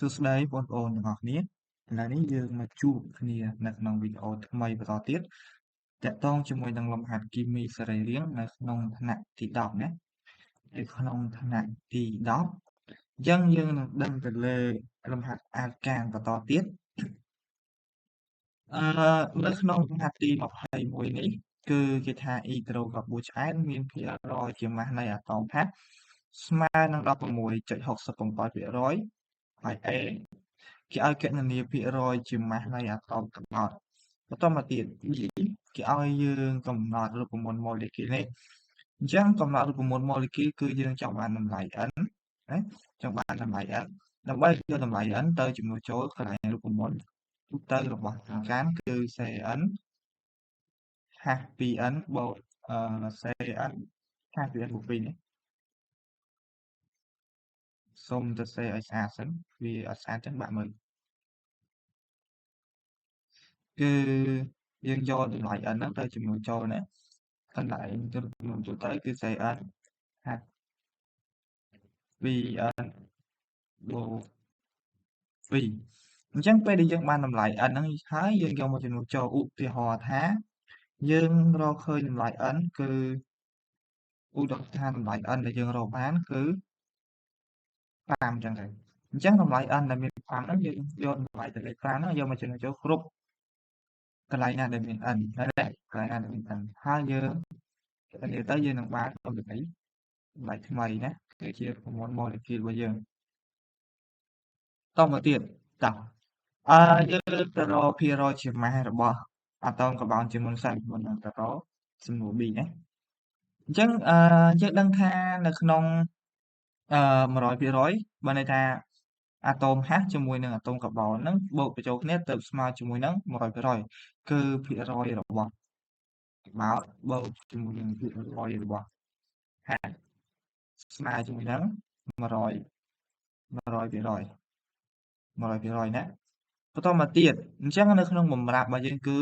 សួស្តីបងប្អូនទាំងអស់គ្នាឥឡូវនេះយើងមកជួបគ្នានៅក្នុងវីដេអូថ្មីបន្តទៀតទាក់ទងជាមួយនឹងលំហាត់គីមីសរីរាង្គនៅក្នុងថ្នាក់ទី10ណានៅក្នុងថ្នាក់ទី10អញ្ចឹងយើងនឹងដឹងទៅលើលំហាត់អាកានបន្តទៀតនៅក្នុងលំហាត់ទី21នេះគឺគេថាអ៊ីដ្រូកាបូឆ្អែតមានភាគរយជាម៉ាស់នៃអាតូមថាស្មើនឹង16.67%ហើយ A គេឲ្យគណនាភាគរយជាម៉ាស់នៃអាតូមកំណត់បន្តមកទៀតគេឲ្យយើងកំណត់រូបមន្តម៉ូលេគុលនេះអញ្ចឹងកំណត់រូបមន្តម៉ូលេគុលគឺយើងចង់បានតម្លៃ n ណាចង់បានតម្លៃ n ដើម្បីយកតម្លៃ n ទៅចំនួនចូលកន្លែងរូបមន្តទូទៅរបស់អាកានគឺ Cn ហាស 2n បូកCn ហាស 2n បូក2នេះសូមទៅសេឲ្យស្អាតសិនវាអត់ស្អាតចឹងបាក់មើលគឺយើងយកតម្លៃ n ហ្នឹងទៅចំនួនចូលណាកន្លែងចំនួនចូលទៅគឺ Cn ហាត់ 2n បូក2អញ្ចឹងពេលដែលយើងបានតម្លៃ n ហ្នឹងហើយយើងយកមកចំនួនចូលឧទាហរណ៍ថាយើងរកឃើញតម្លៃ n គឺឧទាហរណ៍ថាតម្លៃ n ដែលយើងរកបានគឺ5អញ្ចឹងទៅអញ្ចឹងតម្លៃ n ដែលមាន5ហ្នឹងយើងយកតម្លៃលេខ5ហ្នឹងយកមកចំនួនចូលគ្រប់កន្លែងណាដែលមាន n ហើយកន្លែងណាដែលមាន n ហើយយើងនិយាយទៅយើងនឹងបានតម្លៃថ្មីណាគឺជាប្រព័ន្ធម៉ូលេគុលរបស់យើងតមកទៀតតោះយើងទៅរកភាគរយជាម៉ាស់របស់អាតូមកាបូនជាមុនសិនមុននឹងទៅរកសំណួរ B ណាអញ្ចឹងយើងដឹងថានៅក្នុង100%បើន័យថាអាតូមហាសជាមួយនឹងអាតូមកាបូនហ្នឹងបូកបញ្ចូលគ្នាទៅស្មើជាមួយនឹង100%គឺភាគរយរបស់កាបូនបូកជាមួយនឹងភាគរយរបស់ហាសស្មើជាមួយនឹង100%ណាបន្តមកទៀតអញ្ចឹងនៅក្នុងបម្រាប់របស់យើងគឺ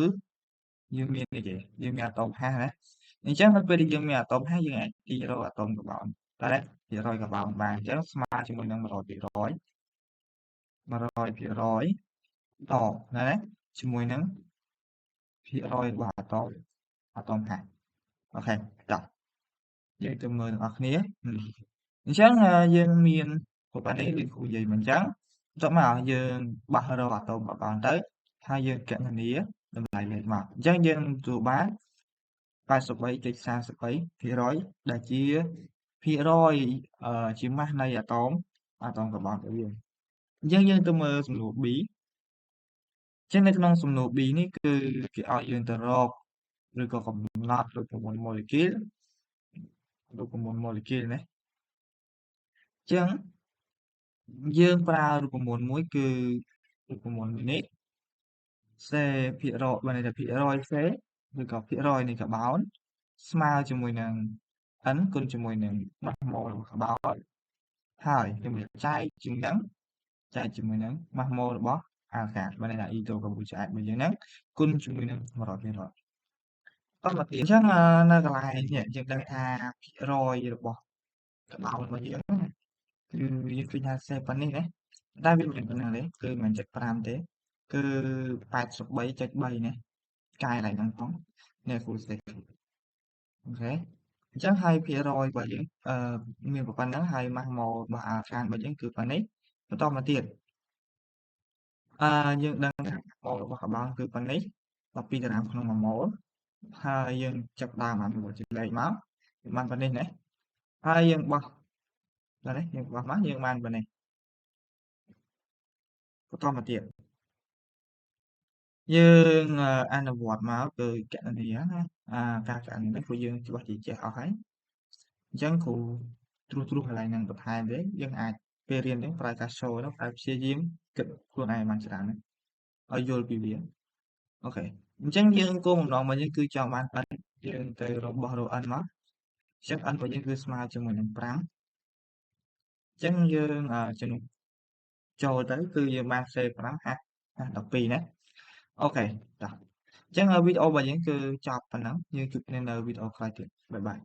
យើងមានអីគេយើងមានអាតូមហាសណាអញ្ចឹងនៅពេលដែលយើងមានអាតូមហាសយើងអាចទីរកអាតូមកាបូនតែភាគរយកាបូនបានអញ្ចឹងស្មើជាមួយនឹង100%តណាជាមួយនឹងភាគរយរបស់អាតូមហាសអូខេតោះយើងទៅមើលទាំងអស់គ្នាអញ្ចឹងយើងមានប៉ុណ្ណេះគឺគ្រូនិយាយមិនអញ្ចឹងបន្ទាប់មកយើងបោះរកអាតូមកាបូនទៅហើយយើងគណនាតម្លៃលេខមកអញ្ចឹងយើងទទួលបាន83.33%ដែលជាភាគរយជាម៉ាស់នៃអាតូមកាបូនរបស់យើងអញ្ចឹងយើងទៅមើលសំណួរ B អញ្ចឹងនៅក្នុងសំណួរ B នេះគឺគេឲ្យយើងទៅរកឬក៏កំណត់រូបមន្តម៉ូលេគុលណាអញ្ចឹងយើងប្រើរូបមន្តមួយគឺរូបមន្តនេះ C ភាគរយបើន័យថាភាគរយ C ឬក៏ភាគរយនៃកាបូនស្មើជាមួយនឹង n គុណជាមួយនឹងម៉ាស់ម៉ូលរបស់កាបូនហើយខ្ញុំចែកជាមួយនឹងម៉ាស់ម៉ូលរបស់អាកាសបើន័យថា E ទៅកម្ពុជាអាចមួយយើងហ្នឹងគុណជាមួយនឹង100%តោះមកទៀតអញ្ចឹងនៅកន្លែងនេះយើងដឹងថាភាគរយរបស់កាបូនរបស់យើងគឺយើងឃើញថាសេប៉ុណ្នេះណាតែវាមិនប៉ុណ្ណឹងទេគឺមិន75ទេគឺ83.3ណាកែឡើងហ្នឹងផងនេះគូសេអូខេអញ្ចឹងហើយភាគរយរបស់យើងមានប៉ុណ្ណឹងហើយម៉ាស់ម៉ូលរបស់អាកានរបស់យើងគឺប៉ុណ្នេះបន្តមកទៀតយើងដឹងថាម៉ូលរបស់កាបូនគឺប៉ុណ្នេះ12ដឺម៉ក្នុង1ម៉ូលហើយយើងចាប់ដើមអាមួយជាលេខមកបានប៉ុណ្នេះណាហើយយើងបោះដល់នេះយើងបោះមកយើងបានប៉ុណ្នេះបន្តមកទៀតយើងអនុវត្តមកគឺកណនាណាការកណនានេះពួកយើងច្បាស់ជាចេះអស់ហើយអញ្ចឹងគ្រូត្រួសកន្លែងហ្នឹងបន្ថែមទេយើងអាចពេលរៀនហ្នឹងប្រើការ show ហ្នឹងប្រើព្យាយាមគិតខ្លួនឯងបានច្រើនណាឲ្យយល់ពីវាអូខេអញ្ចឹងយើងគោលបំណងរបស់យើងគឺចង់បាន n យើងទៅរបស់រក n មកអញ្ចឹង n របស់យើងគឺស្មើជាមួយនឹង5អញ្ចឹងយើងចំណុចចូលទៅគឺយើងបាន C5 ហាស់12ណាអូខេតោះអញ្ចឹងវីដេអូរបស់យើងគឺចប់ប៉ុណ្ណឹងយើងជួបគ្នានៅវីដេអូក្រោយទៀតបាយបាយ